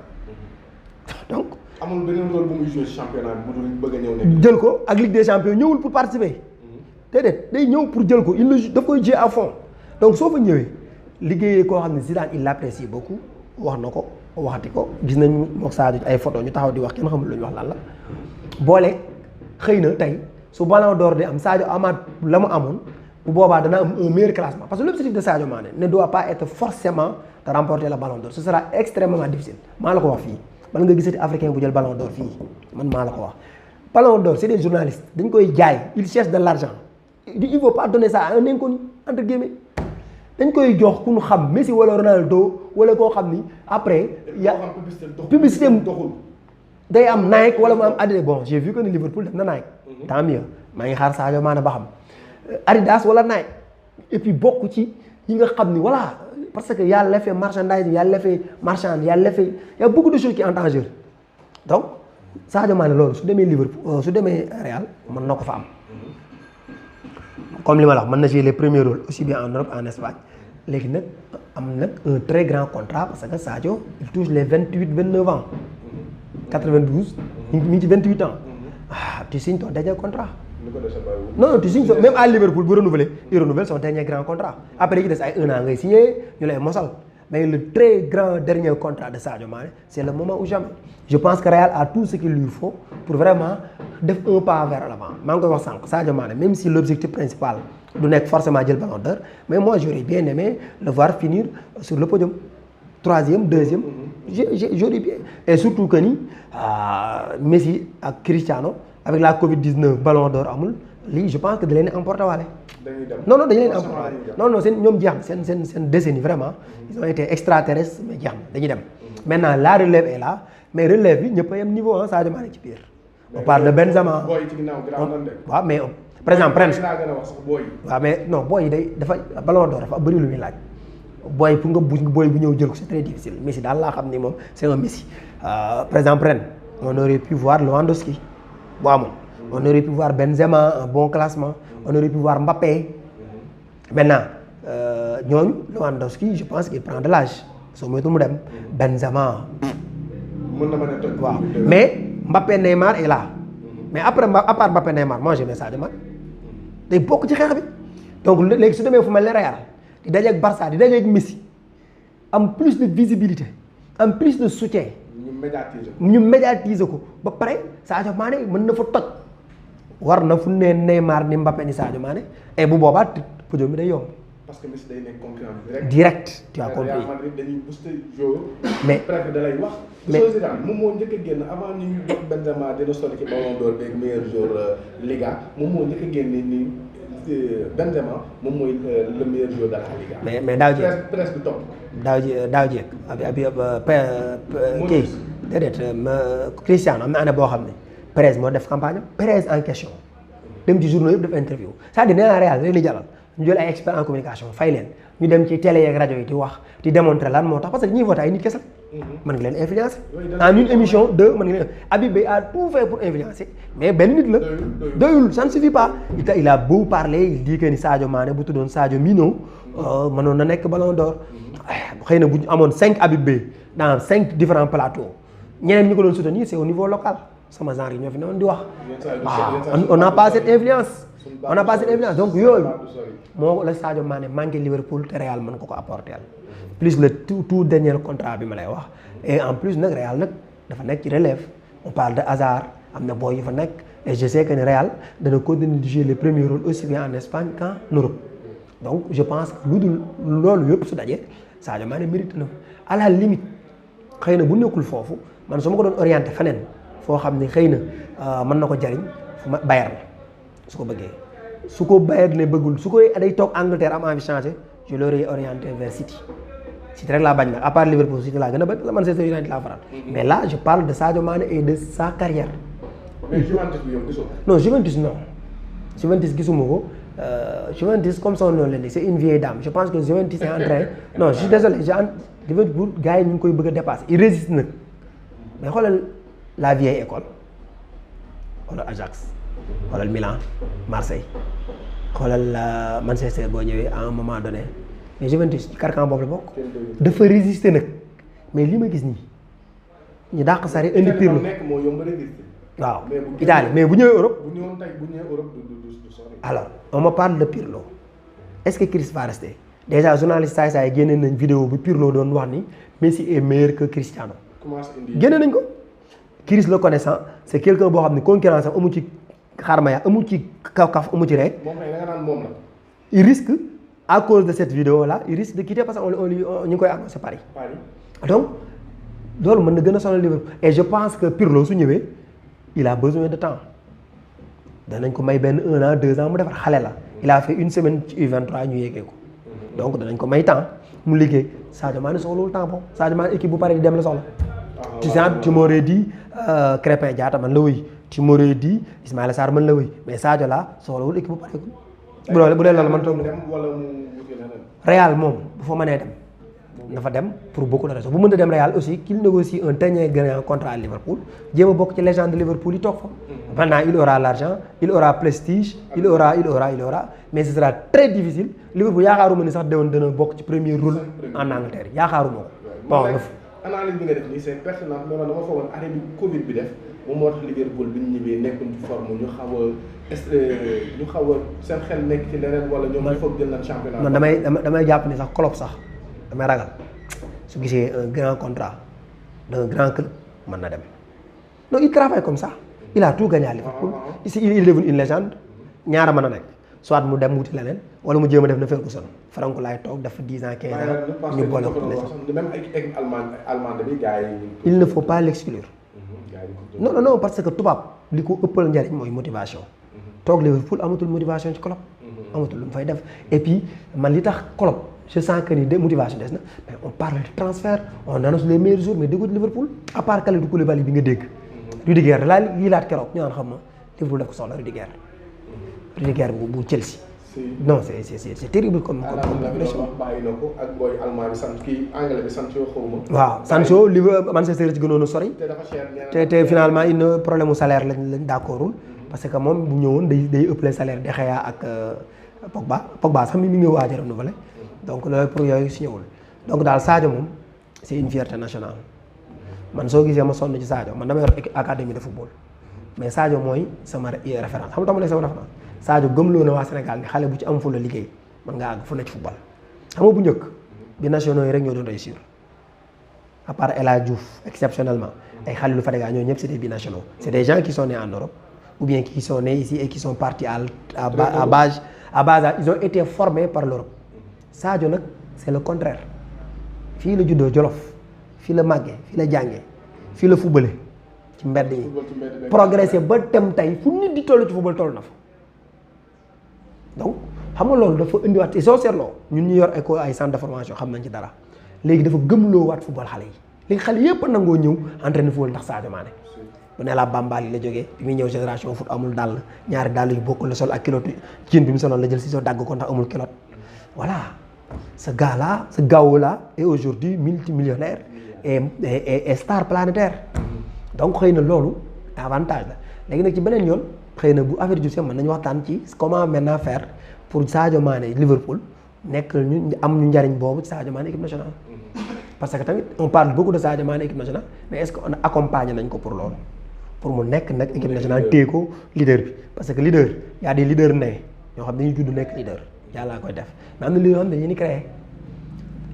donc. amul beneen rôle bu muy jouer championnat bu dul bëgg a ñëw nekk. jël ko ak Ligue des Champions ñëwul pour participer déedéet day ñëw pour jël ko il daf koy jouer à fond donc soo fa ñëwee liggéeyee koo xam ne Zidane il l'apprécie beaucoup wax na ko. waxati ko gis nañu mook Sadio ay photo ñu taxaw di wax kenn xamul lu ñu wax lan la boole xëy na tey su ballon d'or di am Sadio amaat la mu amoon bu boobaa dana am un meilleur classement parce que l'objectif de Sadio Mané ne doit pas être forcément de remporter le ballon d'or ce sera extrêmement difficile maa la ko wax fii man nga gisati africain bu jël ballon d'or fii man maa la ko wax ballon d'or c'est des journalistes dañ koy jaay ils cherchent de l'argent il faut pas donner ça à un inconnu entre guillemets dañ koy jox ku ñu xam Messi wala Ronaldo wala koo xam ni après ya publicité doxul day am Nike wala mu am Adidas bon j'ai vu que ni Liverpool def na Nike tant mieux maa ngi xaar Sadio Mané ba xam Adidas wala Nike et puis bokk ci yi nga xam ni voilà parce que y a l'effet merchandising y a l'effet marchand y a l'effet y a beaucoup de choses qui entrent en jeu donc Sadio Mané loolu su demee Liverpool su demee Real mën na ko fa am comme li ma la wax mën na jouer les premiers rôles aussi bien en Europe en Espagne léegi nag am nag un très grand contrat parce que Sadio il touche les 28-29 ans 92 mi ngi ci 28 ans ah tu signes ton dernier contrat. Non, tu signes même à Liverpool bu renouveler il renouvelle son dernier grand contrat après yi des ay 1 an ngay signé ñu lay mosal mais le très grand dernier contrat de Sadio Mané c'est le moment ou jamais je pense que Real a tout ce qu'il lui faut pour vraiment def un pas vers l'avant maa ngi koy wax sànq Sadio Mané même si l'objectif principal du nekk forcément jël ballon d'or mais moi j'aurais bien aimé le voir finir sur le podium 3e 2e j'aurais bien et surtout que ni Messi ak Cristiano avec la Covid-19 ballon d'or amul lii je pense que da leen emporté waale non dañu leen emporté waale non seen ñoom jeex na seen décennie vraiment ils ont été extraterrestres mais jeex na dañuy dem maintenant la relève est là mais relève bi ñëpp a yem niveau Sadio Mané ci biir on parle de Benzema waaw mais par exemple Prince waaw mais non booy yi day dafa ballon d'or dafa bëri lu muy laaj booy pour nga booy bu ñëw jël ko c'est très difficile Messi daal laa xam ni moom c'est un Messi par exemple ren on aurait pu voir Lewandowski bu amoon on aurait pu voir Benzema un bon classement on aurait pu voir Mbappé maintenant ñooñu Lewandowski je pense qu'il prend de l'âge soo moytu mu dem Benzema mën na mën a toj waaw mais Mbappé Neymar est là mais après à part Mbappé Neymar moi j'aime Sadio Mané day bokk ci xeex bi donc léegi su demee fu mel ne Real di dajeeg Barça di dajeeg Messi am plus de visibilité am plus de soutien ñu médiatiser ko ba pare Sadio Mané mën na fa toj war na fu ne Neymar ni Mbappé ni Sadio Mané et bu boobaa podium bi day yomb. parce que Messi day nekk concurrent direct tu as compris Real Madrid dañuy booster joueur mais presque da lay wax. mais moom moo njëkk a génn avant ñu jox Benzema dina sori ci ballon d'or beeg meilleur joueur Liga moom moo njëkk a génn ni Benzema moom mooy le meilleur joueur de la Liga. mais daaw jéeg presque top. daaw jéeg kii déedéet Cristiano am na année boo xam ne Perez moo def campagne Perez en question dem ci journaux yëpp def interview c'est-à-dire nee naa Real li jalal ñu jël ay experts en communication fay leen ñu dem ci télé yeeg rajo yi di wax di démontrer lan moo tax parce que ñuy voté ay nit kese mën nga leen influencer en une émission deux mën nga leen Habib Beye a tout fait pour influencer mais benn nit la doyul ça ne suffit pas il a beau parler il dit que ni Sadio Mané bu tuddoon Sadio Mino mënoon na nekk ballon d'or xëy na bu ñu amoon 5 Habib Beye dans 5 différents plateaux ñeneen ñi ko doon soutenir c'est au niveau local sama genre yi ñoo fi ne woon di wax waaw on n'a pas cette influence on n'a pas cette influence donc yooyu moo la Sadio Mané manqué Liverpool te Real mën ko ko apporter plus le tout dernier contrat bi ma lay wax et en plus nag Real nag dafa nekk ci relève on parle de Hazard am na boy yu fa nekk et je sais que ne Real dana continuer de jouer les premiers rôles aussi bien en Espagne qu'en Europe donc je pense que lu dul loolu yëpp su dajee Sadio Mané mérite na à la limite xëy na bu nekkul foofu man su ma ko doon orienté feneen foo xam ne xëy na mën na ko jariñ fu ma Bayern su ko bëggee su ko Bayern ne bëggul su ko day toog Angleterre am envie changer je l'aurais orienté vers City City rek laa bañ nag à part Liverpool City laa gën a bañ la Manchester United laa faral mais là je parle de Sadio Mané et de sa carrière. mais Juventus bi yow gisoo. non Juventus non Juventus gisuma ko Juventus comme son nom l'indique c'est une vieille dame je pense que Juventus est en train non je suis désolé Liverpool gars yi ñu ngi koy bëgg a dépasser il résiste nag mais xoolal la vieille école xoolal Ajax xoolal Milan Marseille xoolal Manchester boo ñëwee à un moment donné mais Juventus ci carcan boobu la bokk dafa résister nag mais li ma gis nii ñu dàq sari indi Pirlo waaw Italie mais bu ñëwee Europe du sori. alors on me parle de Pirlo est-ce que Chris va rester déjà journaliste saay génne nañ vidéo bu Pirlo doon wax ni Messi est meilleur que Cristiano génne nañ ko Chris le connaissant c'est quelqu'un boo xam ne concurrence am amu ci xaar ma yaa amul ci kaf amul ci rek. moom kay da nga naan moom la. il risque à cause de cette vidéo là il risque de quitter parce que ñu ngi koy annoncé Paris. donc loolu mën na gën a sonal Liverpool et je pense que Pirlo su ñëwee il a besoin de temps danañ ko may benn 1 an 2 ans mu defar xale la il a fait une semaine ci U23 ñu yéegee ko donc danañ ko may temps mu liggéey Sadio Mané soxlawul temps boobu Sadio Mané équipe bu pare di dem la soxla. tu m'aurais dit Crépin Diatta man la wëy tu m'aurais dit Ismaïla Sarr man la wëy mais Sadio la soxlawul équipe bu pare bu dee loolu man toog Real moom bu fa mënee dem dafa dem pour beaucoup de raisons bu mën a dem Real aussi qu'il négocie un dernier grand contrat à Liverpool jéem a bokk ci légende de Liverpool yi toog fa. Maintenant il aura l'argent il aura prestige il aura mais ce sera très difficile Liverpool yaakaaruma ni sax déwén dana bokk ci premier rôle en Angleterre yaakaaruma ko. bon analyse bi nga def nii c'est pertinent mais man dama foogoon arrêt bi Covid bi def moom moo tax Liverpool bi ñu ñëwee nekkuñ ci forme ñu xaw a seen xel nekk ci leneen wala ñoom il faut jël nañ championnat. man damay jàpp ni sax Klopp sax damay ragal su gisee un grand contrat d'un grand club mën na dem non il travaille comme ça il a tout gagné à Liverpool ici il est devenu une légende ñaara mën a nekk soit mu dem wuti leneen wala mu jéem a def na Ferguson Franck laay toog def 10 ans 15 ans ñu boole ko même ay allemande bi gars yi il ne faut pas l'exclure non parce que tubaab li ko ëppal njariñ mooy motivation toog Liverpool amatul motivation ci Klopp amatul lu mu fay def et puis man li tax Klopp je sens que ni de motivation des na mais on parle de transfert on annonce les meilleurs jours mais déggoo Liverpool à part Kalidou Koulibaly bi nga dégg Rudiger laa lii laat keroog ñu naan xam ma Liverpool daf ko soxla Rudiger bu Chelsea non c'est terrible comme bàyyi na ko ak booy allemand bi sant kii anglais bi Sancho xawma waaw Sancho li Manchester ci gënoon a sori te dafa cher te finalement il problème mu salaire lañ d'accordul parce que moom bu ñëwoon day ëppale salaire De Gea ak Pogba sax mi ngi waaj a renouveler donc loolu pour yooyu si ñëwul donc daal Sadio moom c'est une fierté nationale man soo gisee ma sonn ci Sadio man dama yor académie de football mais Sadio mooy sama référence xam nga tax ma nekk sama référence Sadio gëmloo na waa Sénégal ni xale bu ci am fu la liggéey mën nga àgg fu ne ci football xam nga bu njëkk bi nationaux yi rek ñoo doon réussir à part El Hadj Diouf exceptionnellement ay Khalilou Fadiga ñoo ñëpp c'est des binationaux c'est des gens qui sont nés en Europe ou bien qui sont nés ici et qui sont partis à bas âge ils ont été formés par l'Europe Sadio nag c'est le contraire fii la juddoo Jolof fii la màggee fii la jàngee fii la footballé ci mbedd yi progressé ba tem tey fu nit di toll ci football toll na fa donc xam nga loolu dafa indiwaat soo seetloo ñun ñu yor ay centre de formation xam nañ ci dara léegi dafa gëmloo waat football xale yi léegi xale yépp nangoo ñëw entraîner football ndax Sadio Mané bu ne la Bambali la jógee bi muy ñëw génération foot amul dàll ñaari dàll yu bokkul la sol ak kilote jean bi mu soloon la jël si soo dagg ko ndax amul kilote voilà ce gars là ce gaou là est aujourd'hui multimillionnaire et star planétaire donc xëy na loolu avantage la léegi nag ci beneen yoon xëy na bu affaire ju mën nañu waxtaan ci comment maintenant faire pour Sadio Mané Liverpool nekk ñu am ñu njariñ boobu ci Sadio Mané équipe nationale parce que tamit on parle beaucoup de Sadio Mané équipe nationale mais est-ce que on accompagne nañ ko pour loolu pour mu nekk nag équipe nationale téye ko leader bi parce que leader y a des leaders ne ñoo xam dañuy judd nekk leader yàllaa koy def mais am na leader yoo xam ne dañuy créer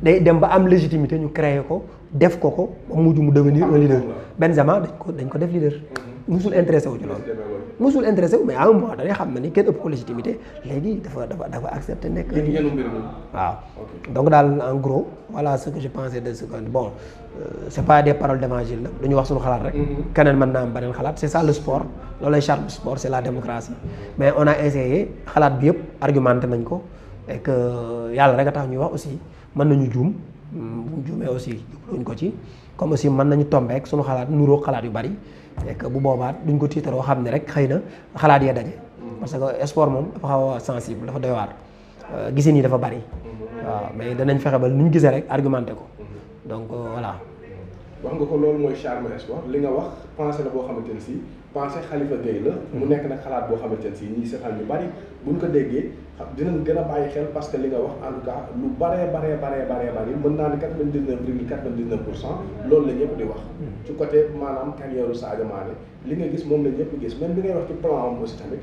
day dem ba am légitimité ñu créer ko def ko ba mujj mu devenir un leader Benzema dañ ko def leader musul intéressé wu ci loolu musul intéressé wu mais à un moment dañuy xam ne ni kenn ëpp ko légitimité léegi dafa accepté nekk waaw donc daal en gros voilà ce que je pensais de ce que bon c'est pas des paroles d'évangile nag dañu wax suñu xalaat rek keneen mën naa am beneen xalaat c'est ça le sport loolu lay charme sport c'est la démocratie mais on a essayé xalaat bi yëpp argumenté nañ ko et que yàlla rek a tax ñuy wax aussi mën nañu juum bu juumee aussi jubluñ ko ci comme aussi mën nañu tombeek suñu xalaat nuróo xalaat yu bari et que bu boobaat duñ ko tiitaroo xam ne rek xëy na xalaat yee daje parce que sport moom dafa xaw a sensible dafa doy waar gisin yi dafa bari waaw mais danañ fexe ba nu ñu gisee rek argumenté ko donc voilà. wax nga ko loolu mooy charme sport li nga wax pensée la boo xamante ne si pensée Khalifa Gueye la. mu nekk nag xalaat boo xamante ne si ñii seetaan ñu bari buñ ko déggee dinañ gën a bàyyi xel parce que li nga wax en tout cas lu baree bari mën naa ne 99,99% loolu la ñëpp di wax. ci côté maanaam carrière Sadio Mané li nga gis moom la ñëpp gis même li ngay wax ci plan am aussi tamit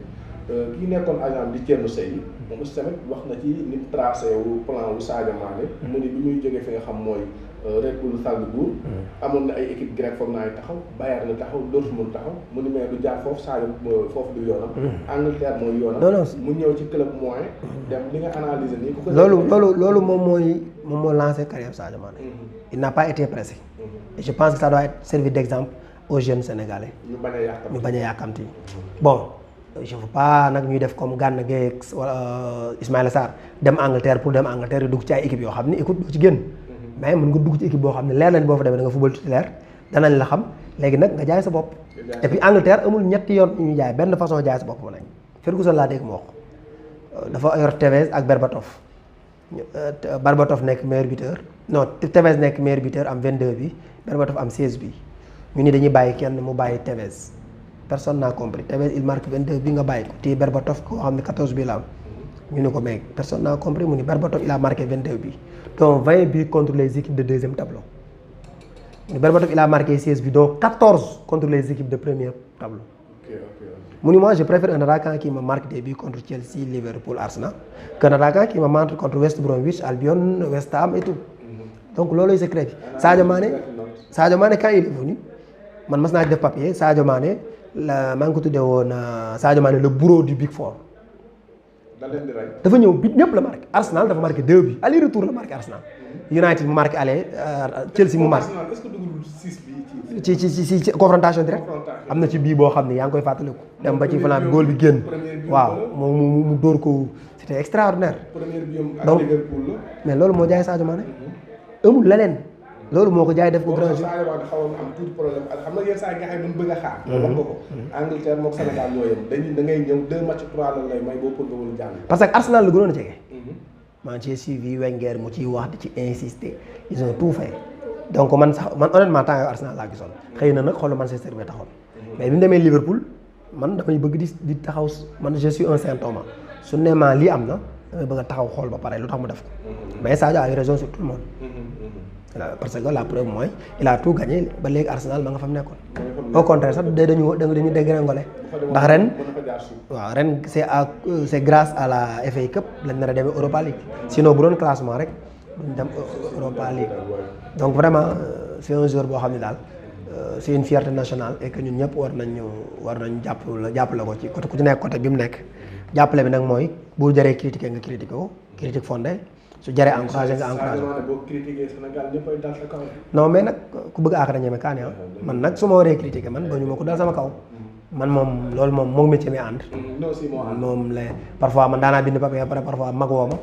kii nekkoon agent di Thierno Seye moom aussi tamit wax na ci nit tracé wu plan wu Sadio Mané. mu ni bi muy jógee fi nga xam mooy Red Bull Salzbourg amoon na ay équipe grecque foog naa ay taxaw Bayern na taxaw Dortmund taxaw mu ni mais du jaar foofu Sadio foofu du yoonam Angleterre mooy yoonam mu ñëw ci club moyen dem li nga analyser nii ku ko loolu moom moo lancé carrière Sadio Mané il n'a pas été pressé et je pense que ça doit être servi d'exemple aux jeunes sénégalais ñu bañ a yàkkamti bon je veux pas nag ñuy def comme Gana Gueye wala Ismaïla Sarr dem Angleterre pour dem Angleterre dugg ci ay équipe yoo xam ne écoute doo ci génn mais mën nga dugg ci équipe boo xam ne leer nañ boo fa demee da nga football titulaire danañ la xam léegi nag nga jaay sa bopp et puis Angleterre amul ñetti yoon ñu jaay benn façon jaay sa bopp mu nekk Ferguson laa dégg mu wax dafa yor Tevez ak Berbatov nekk meilleur buteur non Tevez nekk meilleur buteur am 22 bi Berbatov am 16 bi ñu ni dañuy bàyyi kenn mu bàyyi Tevez personne n'a compris Tevez il marque 22 bi nga bàyyi ko téye Berbatov koo xam ne 14 bi la am ñu ni ko mais personne n'a compris mu ni Berbatov il a marqué 22 bi donc 20 buts contre les équipes de deuxième tableau mu ni Berbatov il a marqué 16 buts donc 14 contre les équipes de premier tableau mu ni moi je préfère un attaquant qui me marque des buts contre Chelsea, Liverpool, Arsenal qu'un attaquant qui me marque contre West Bromwich, Albion, West Ham et tout donc loolu secret bi Sadio Mané quand il est venu man mas naa def papier Sadio Mané la maa ngi ko tuddee woon Sadio Mané le bourreau du Big Four dafa ñëw bit ñëpp la marqué Arsenal dafa marqué 2 buts aller retour la marqué Arsenal United mu marqué aller Chelsea mu marqué ci confrontation direct am na ci bii boo xam ne yaa ngi koy fàttaliku dem ba ci fanaan góol bi génn waaw moom mu dóor ko c'était extraordinaire donc mais loolu moo jaay Sadio Mané amul leneen loolu moo ko jaay def ko grand jour xawoon am tuuti problème xam nga yenn saa yi nga xam ne bëgg a xaar wax nga ko Angleterre mook Sénégal ñoo yem da ngay ñëw 2 matchs 3 la lay may boo pour nga wala jàng parce que Arsenal la gënoon a jege maa ngi ciy suivi Wenger mu ciy wax di ci insister ils ont tout fait donc man honnêtement temps yooyu Arsenal laa gisoon xëy na nag xoolu Manchester bi taxoon mais bi mu demee Liverpool man damay bëgg di taxaw man je suis un Saint-Thomas su ne ma lii am na damay bëgg a taxaw xool ba pare lu tax mu def ko mais Sadio a eu raison sur tout le monde parce que la preuve mooy il a tout gagné ba léegi Arsenal ma nga fa mu nekkoon au contraire sax dañu dégringolé ndax ren waaw ren c'est grâce à la FA Cup lañ nar a demee Europa League sinon bu doon classement rek duñ dem Europa League donc vraiment c'est un joueur boo xam ne daal c'est une fierté nationale et que ñun ñëpp war nañ jàppale ko ci côté ku ci nekk côté bi mu nekk jàppale bi nag mooy bu jaree critiquer nga critiquer ko critique fondée su jaree encouragé nga encouragé non mais nag ku bëgg aakara ñeme kaani man nag su ma waree critiquer man ba ñu ma ko dal sama kaw man moom loolu moom métier mi ànd moom la parfois man daanaa bind papier après parfois mag woo ma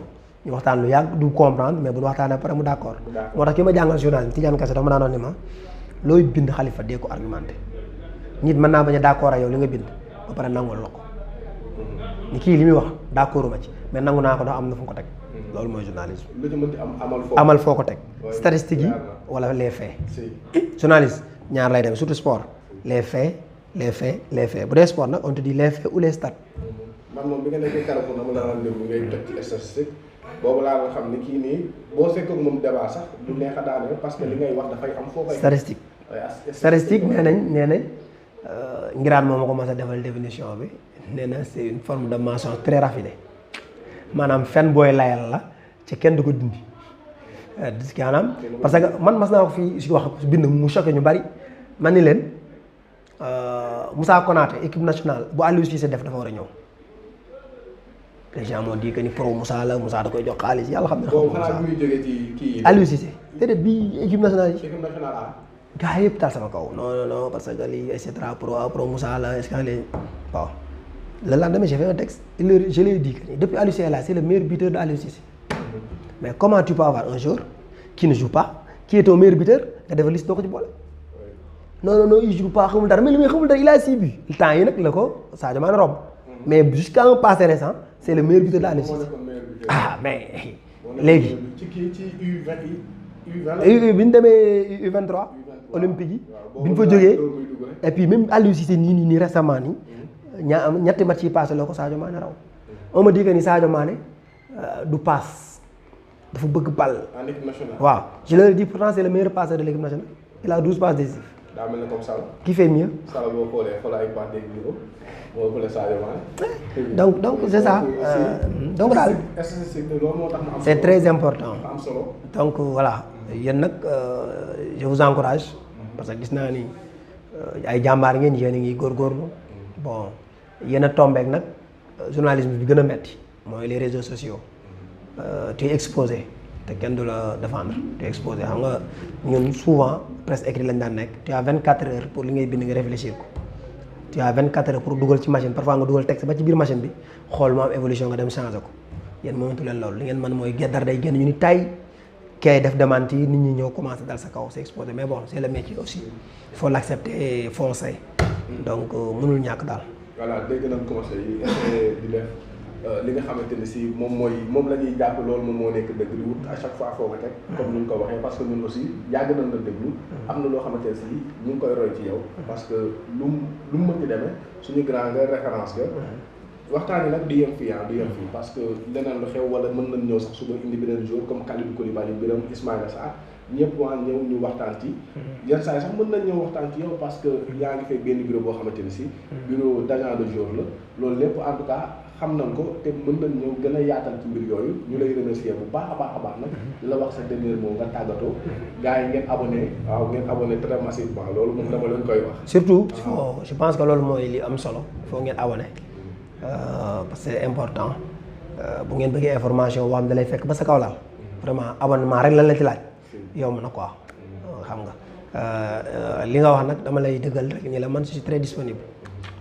ñu waxtaan lu yàgg du comprendre mais bu ñu waxtaanee après mu d'accord moo tax ki ma jàngal journalisme Tidiane Kassé dafa ma daanoon ni ma looy bind Khalifa dee ko argumenté nit mën naa bañ a d'accord ak yow li nga bind ba pare nangul la ko ni kii li muy wax d'accorduma ci mais nangu naa ko ndax am na fu ko teg loolu mooy journalisme amal foo ko teg statistiques yi wala les faits journaliste ñaar lay dem surtout sport les faits bu dee sport nag on te dit les faits ou les stats man moom bi nga nekkee Carrefour dama la daan déglu ngay teg ci statistique boobu laa nga xam ne kii nii boo seqal moom débat sax du neex a daaneel parce que li ngay wax dafay am foo koy statistique nee nañ ngiraan moom ma ko mas a defal définition bi nee na c'est une forme de mensonge très raffinée maanaam fen booy layal la ci kenn du ko dindi maanaam parce que man mas naa ko fii si wax bind mu choqué ñu bari man ni leen Moussa Konaté équipe nationale bu Aliou Cissé def dafa war a ñëw les gens m'ont dit que ni pro Moussa la Moussa da koy jox xaalis yàlla xam ne. boobu xanaa muy jógee ci kii Aliou Cissé déedéet bii équipe nationale yi. gars yëpp taal sama kaw non parce que lii et cetera pro Moussa la est-ce que bon le lendemain j'ai fait un texte je lui ai dit que depuis Aliou Cissé là c'est le meilleur buteur de Aliou Cissé mais comment tu peux avoir un joueur qui ne joue pas qui est ton meilleur buteur nga defal liste doo ko ci boole. non il joue pas xamul dara mais li muy xamul dara il a 6 buts temps yi nag la ko Sadio Mané romb mais jusqu'à un passé récent c'est le meilleur buteur de Aliou Cissé mais léegi. ci U20 bi ñu demee U23 olympique yi bi ñu fa jógee et puis même Aliou Cissé nii récemment nii ñetti match yi passé la ko Sadio Mané raw on me dit que ni Sadio Mané du passe dafa bëgg balle. en équipe nationale. waaw je leur dis pourtant c'est le meilleur passeur de l'équipe nationale il a 12 passes décisives. daa mel ne comme Salah. qui fait mieux. Salah boo xoolee ay passes décisives moo ëppale Sadio Mané. donc c'est ça. donc daal statistique loolu moo tax mu am c'est très important. am solo. donc voilà yéen nag je vous encourage parce que gis naa ni ay jàmbaar ngeen yéen a ngi góorgóorlu bon yéen a tombeek nag journalisme bi gën a metti mooy les réseaux sociaux tu es exposé te kenn du la défendre tu es exposé xam nga ñun souvent presse écrite lañ daan nekk tu as 24 heures pour li ngay bind nga réfléchir ko tu as 24 heures pour dugal ci machine parfois nga dugal texte ba ci biir machine bi xool mu am évolution nga dem changer ko yéen moomantu leen loolu li ngeen mën mooy geddar day génn ñu ni tay kay def demande yi nit ñi ñëw commencé dal sa kaw c'est exposé mais bon c'est le métier aussi il faut l'accepter et foncer donc mënul ñàkk daal. voilà dégg nañ conseil yi essayer di def li nga xamante ne si moom la ñuy jàpp loolu moom moo nekk dëgg di wut à chaque fois foo ko teg comme ni ñu ko waxee parce que ñun aussi yàgg nañ la déglu am na loo xamante ne si ñu ngi koy roy ci yow parce que lu mu mën di demee suñu grand nga référence nga waxtaan yi nag di yem fii du yem fii parce que leneen lu xew wala mën nañ ñëw sax suba indi beneen jour comme Kalidou Koulibaly Birame Ismaïla Sarr ñëpp waa ñëw ñu waxtaan ci yenn saa yi sax mën nañ ñëw waxtaan ci yow parce que yaa ngi fay benn bureau boo xamante ni si bureau d'agent de jour la loolu lépp en tout cas xam nañ ko te mën nañ ñëw gën a yaatal ci mbir yooyu ñu lay remercier bu baax a baax nag di la wax sa dernier mot nga tàggatoo gars yi ngeen abonné très massivement loolu moom dama leen koy wax surtout je pense que loolu mooy li am solo foo ngeen abonné parce que c'est important bu ngeen bëggee information boo xam ne da lay fekk ba sa kaw laal vraiment abonnement rek lan la ci laaj yomb na quoi xam nga li nga wax nag dama lay dëggal rek ni la man je suis très disponible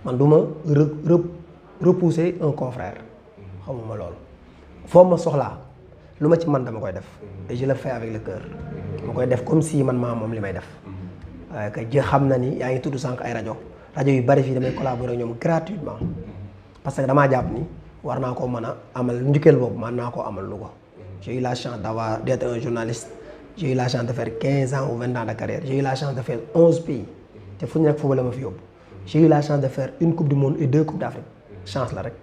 man du ma repousser un confrère xamuma loolu foo ma soxlaa lu ma ci man dama koy def et je le fais avec le cœur ma koy def comme si man maa moom li may def waaye que jë xam na ni yaa ngi tudd sànq ay rajo yu bari fii damay collaborer ak ñoom gratuitement parce que damaa jàpp ni war naa koo mën a amal njukkeel boobu man naa koo amal lu ko j'ai eu la chance d'être un journaliste j'ai eu la chance de faire 15 ans ou 20 ans de carrière j'ai eu la chance de faire 11 pays te fu ñu nekk foofu la ma fi yóbbu j'ai eu la chance de faire une coupe du monde et 2 coupes d'Afrique chance la rek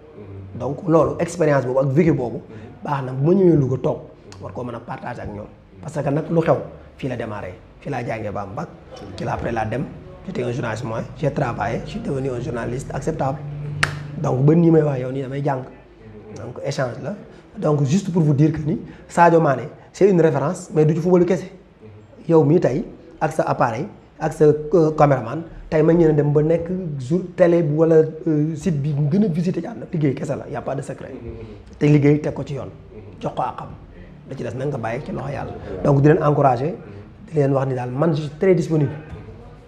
donc loolu expérience boobu ak vécu boobu baax na bu ma ñëwee Louga toog war koo mën a partager ak ñoom parce que nag lu xew fii la démarré fii laa jàngee ba am bac ci la après laa dem j'étais un journaliste moi j'ai travaillé je suis devenu un journaliste acceptable donc ba nii may wax yow nii damay jàng donc échange la donc juste pour vous dire que ni Sadio Mané c'est une référence mais du ci football kese yow mii tey ak sa appareil ak sa caméraman tey ma ñëw dem ba nekk jour télé bi wala site bi gën a visité ci àdduna liggéey kese la y a pas de secret te liggéey teg ko ci yoon jox ko àqam da ci des nag nga bàyyi ci loxo yàlla donc di leen encourager di leen wax ni daal man je suis très disponible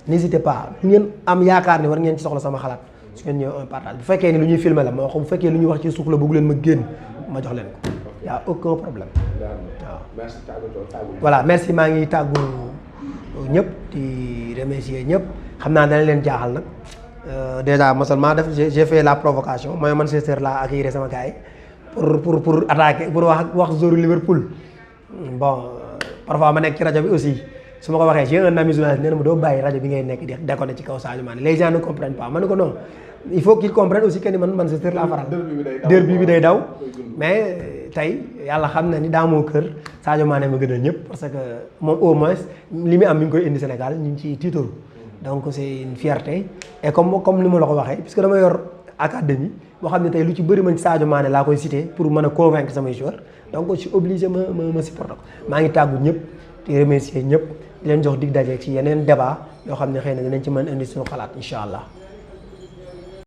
n'hésitez pas lu ngeen am yaakaar ni war ngeen ci soxla sama xalaat su ngeen ñëw un partage bu fekkee ni lu ñuy filmer la ma wax bu fekkee lu ñuy wax ci suuf la bëggu leen ma génn ma jox leen ko y a aucun problème waaw voilà merci maa ngi tàggu ñëpp di remercier ñëpp xam naa dana leen jaaxal nag déjà mosalement def j'ai fait la provocation mooy Manchester laa accueillir sama gars yi pour attaquer pour wax joueur Liverpool bon parfois ma nekk ci rajo bi aussi su ma ko waxee j'ai un ami journaliste nee na ma doo bàyyi rajo bi ngay nekk di déconner ci kaw Sadio Mané les gens ne comprennent pas ma ne ko non il faut qu'ils comprennent aussi que ni man Manchester laa faral derby bi day daw mais tey yàlla xam na ni daa moo kër Sadio Mané ma gën a ñëpp parce que moom au moins li muy am mi ngi koy indi Sénégal ñu ngi ciy tiitaru donc c'est une fierté et comme ni ma la ko waxee puisque dama yor académie boo xam ne tey lu ci bëri man Sadio Mané laa koy cité pour mën a convaincre samay joueurs donc je suis obligé ma supporter ko maa ngi tàggu ñëpp di remercier ñëpp di leen jox dig daje ci yeneen débat yoo xam ne xëy na dinañ ci mën indi suñu xalaat incha allah